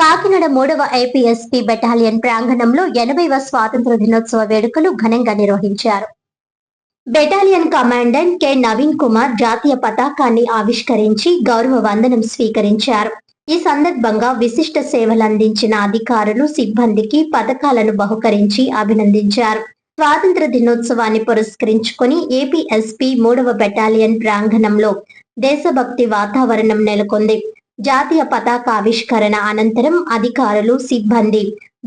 కాకినాడ 3వ APSP battalion ప్రాంగణంలో 80వ స్వాతంత్ర దినోత్సవ వేడుకలు ఘనంగా నిర్వహించారు. Battalion commandant K Naveen Kumar జాతీయ పతాకాన్ని ఆవిష్కరించి గౌరవ వందనం స్వీకరించారు. ఈ సందర్భంగా విశిష్ట సేవలందించిన అధికారులు, సిబ్బందికి పతకాలను బహుకరించి అభినందించారు. స్వాతంత్ర దినోత్సవాన్ని పురస్కరించుకుని ఏపీఎస్పీ 3వ బెటాలియన్ ప్రాంగణంలో దేశభక్తి వాతావరణం నెలకొంది. జాతీయ పతాకావిష్కరణ అనంతరం అధికారులు, సిబ్బంది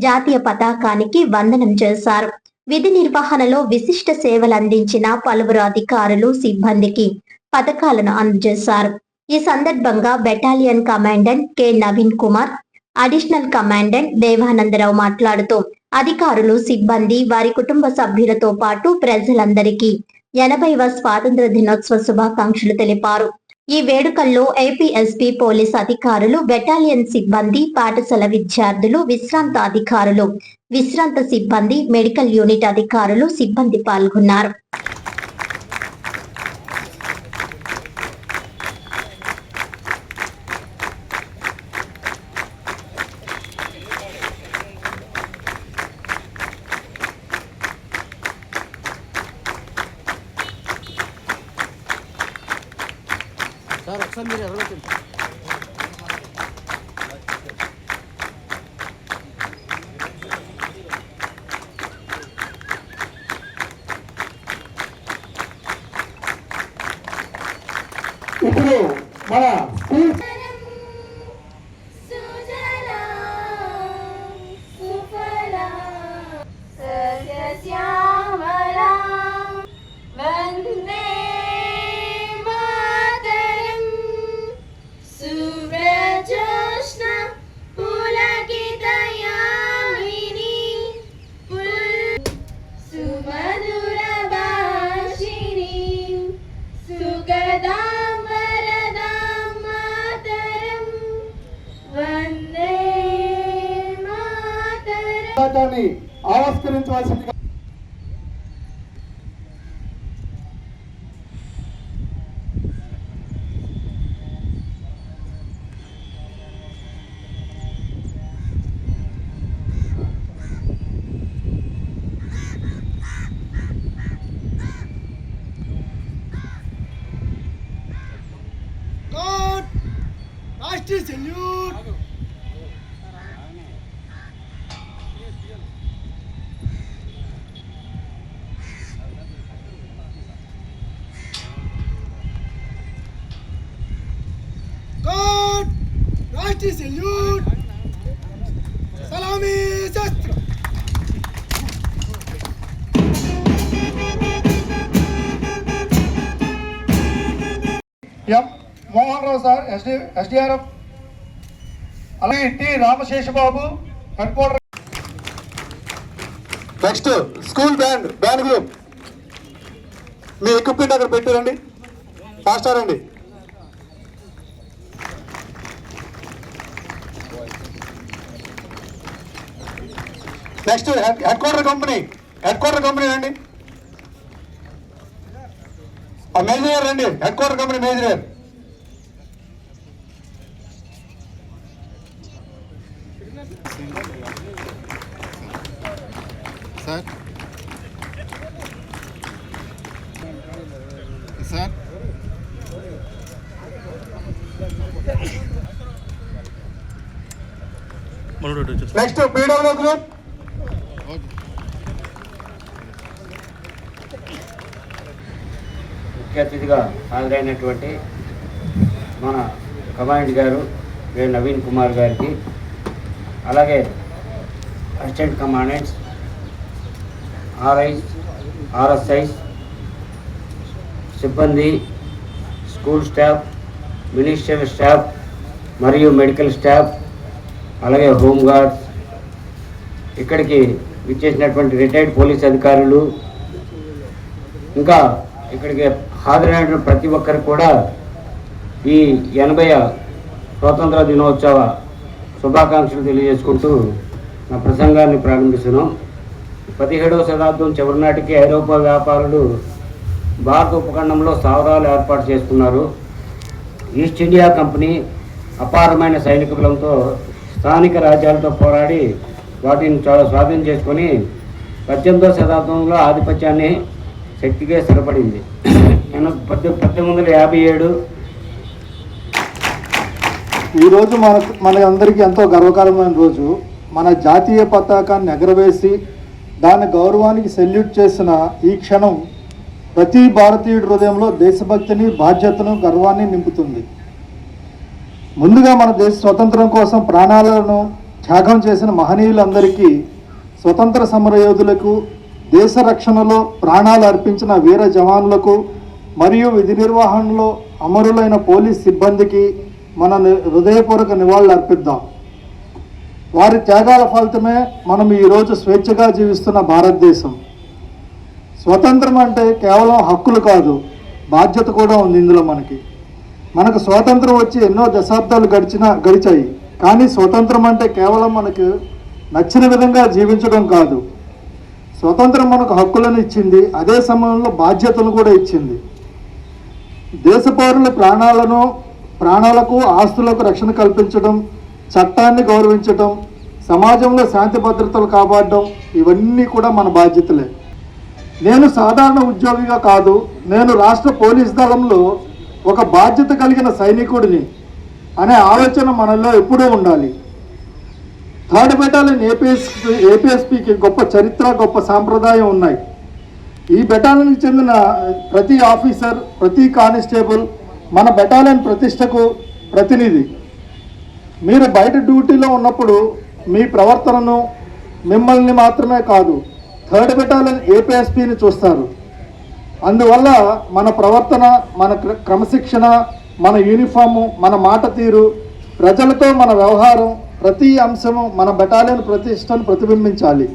జాతీయ పతాకానికి వందనం చేశారు. విధి నిర్వహణలో విశిష్ట సేవలందించిన పలువురు అధికారులు, సిబ్బందికి పతకాలను అందజేశారు. ఈ సందర్భంగా battalion commandant K Naveen Kumar, additional commandant Devanandarao మాట్లాడుతూ అధికారులు, సిబ్బంది, వారి కుటుంబ సభ్యులతో పాటు ప్రజలందరికీ 80వ స్వాతంత్ర దినోత్సవ శుభాకాంక్షలు తెలిపారు. ఈ వేడుకల్లో ఏపీఎస్పీ పోలీస్ అధికారులు, బెటాలియన్ సిబ్బంది, పాఠశాల విద్యార్థులు, విశ్రాంత అధికారులు, విశ్రాంత సిబ్బంది, మెడికల్ యూనిట్ అధికారులు, సిబ్బంది పాల్గొన్నారు. సార్ ఒకసారి మీరు ఎవరు ఇప్పుడు మన ఆవిష్కరించవలసిందిగా రాష్ట్రీయ సెల్యూట్. రాష్ట్రీయ సెల్యూట్. సలామీ శస్త్రం. M Mohan Rao sir, SDRF. అలాగే T Ramaseshababu, head quarter. Next school band group. మీ ఎక్విప్మెంట్ అక్కడ పెట్టారండి, ఫాస్ట్ రండి. నెక్స్ట్ హెడ్ క్వార్టర్ కంపెనీ రండి. మేజర్ రండి, head quarter company major. Sir sir next PW group. ముఖ్య అతిథిగా హాజరైనటువంటి మన కమాండెంట్ గారు నవీన్ కుమార్ గారికి, అలాగే అసిస్టెంట్ కమాండెంట్స్, ఆర్ఐస్, ఆర్ఎస్ఐస్, సిబ్బంది, స్కూల్ స్టాఫ్, మినిస్ట్రియల్ స్టాఫ్ మరియు మెడికల్ స్టాఫ్, అలాగే హోంగార్డ్స్, ఇక్కడికి విచ్చేసినటువంటి రిటైర్డ్ పోలీస్ అధికారులు, ఇంకా ఇక్కడికి హాజరైన ప్రతి ఒక్కరు కూడా ఈ 80వ స్వాతంత్ర దినోత్సవ శుభాకాంక్షలు తెలియజేసుకుంటూ నా ప్రసంగాన్ని ప్రారంభిస్తున్నాం. 17వ శతాబ్దం చివరి నాటికి ఐరోపా వ్యాపారులు భారత ఉపఖండంలో స్థావరాలు ఏర్పాటు చేసుకున్నారు. ఈస్ట్ ఇండియా కంపెనీ అపారమైన సైనిక బలంతో స్థానిక రాజ్యాలతో పోరాడి వాటిని స్వాధీనం చేసుకొని 18వ శతాబ్దంలో ఆధిపత్యాన్ని శక్తిగా స్థిరపడింది. 1857 ఈరోజు మన అందరికీ ఎంతో గర్వకారమైన రోజు. మన జాతీయ పతాకాన్ని ఎగరవేసి దాని గౌరవానికి సెల్యూట్ చేసిన ఈ క్షణం ప్రతి భారతీయుడి హృదయంలో దేశభక్తిని, బాధ్యతను, గర్వాన్ని నింపుతుంది. ముందుగా మన దేశ స్వతంత్రం కోసం ప్రాణాలను త్యాగం చేసిన మహనీయులందరికీ, స్వతంత్ర సమరయోధులకు, దేశ రక్షణలో ప్రాణాలు అర్పించిన వీర జవాన్లకు మరియు విధి నిర్వహణలో అమరులైన పోలీస్ సిబ్బందికి మన హృదయపూర్వక నివాళులు అర్పిద్దాం. వారి త్యాగాల ఫలితమే మనం ఈరోజు స్వేచ్ఛగా జీవిస్తున్న భారతదేశం. స్వతంత్రం అంటే కేవలం హక్కులు కాదు, బాధ్యత కూడా ఉంది ఇందులో. మనకు స్వాతంత్రం వచ్చి ఎన్నో దశాబ్దాలు గడిచాయి. కానీ స్వతంత్రం అంటే కేవలం మనకు నచ్చిన విధంగా జీవించడం కాదు. స్వతంత్రం మనకు హక్కులను ఇచ్చింది, అదే సమయంలో బాధ్యతను కూడా ఇచ్చింది. దేశ పౌరుల ప్రాణాలకు, ఆస్తులకు రక్షణ కల్పించడం, చట్టాన్ని గౌరవించడం, సమాజంలో శాంతి భద్రతలు కాపాడడం, ఇవన్నీ కూడా మన బాధ్యతలే. నేను సాధారణ ఉద్యోగిగా కాదు, నేను రాష్ట్ర పోలీస్ దళంలో ఒక బాధ్యత కలిగిన సైనికుడిని అనే ఆలోచన మనలో ఎప్పుడూ ఉండాలి. 3rd బెటాలియన్ ఏపీఎస్పీకి గొప్ప చరిత్ర, గొప్ప సాంప్రదాయం ఉన్నాయి. ఈ బెటాలియన్కి చెందిన ప్రతి ఆఫీసర్, ప్రతి కానిస్టేబుల్ మన బెటాలియన్ ప్రతిష్టకు ప్రతినిధి. మీరు బయట డ్యూటీలో ఉన్నప్పుడు మీ ప్రవర్తనను, మిమ్మల్ని మాత్రమే కాదు 3rd బెటాలియన్ ఏపీఎస్పీని చూస్తారు. అందువల్ల మన ప్రవర్తన, మన క్రమశిక్షణ, మన యూనిఫాము, మన మాట తీరు, ప్రజలతో మన వ్యవహారం, ప్రతి అంశము మన బెటాలియన్ ప్రతిష్టను ప్రతిబింబించాలి.